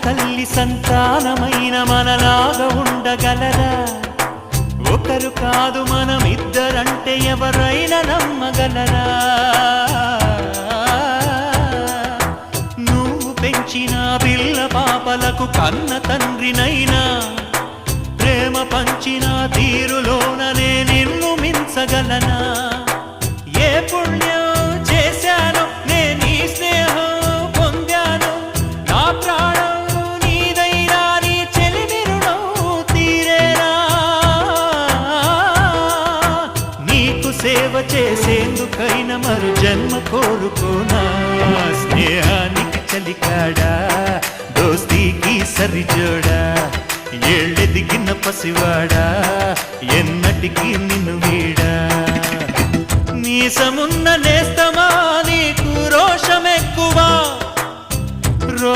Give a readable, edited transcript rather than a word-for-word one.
తల్లి సంతానమైన మనలాగా ఉండగలరా? ఒకరు కాదు మనమిద్దరంటే ఎవరైనా నమ్మగలరా? నువ్వు పెంచిన పిల్ల పాపలకు కన్న తండ్రినైనా ప్రేమ పంచిన తీరులోననే నిన్ను మించగలనా? ఏ పుణ్యం చేశాను నేను ఈ స్నేహం పొందాను, నా ప్రాణం నీదైనా నీ చెలిమి రుణం తీరేనా? నీకు సేవ చేసేందుకైనా మరు జన్మ కోరుకోనా? స్నేహానికి చలికాడా, దోస్తీకి సరిజోడా, ఏళ్ళెదిగిన పసివాడా ఎన్నటికీ నిన్ను వీడా? మీసమున్న నేస్తమా నీకు రోషమెక్కువా?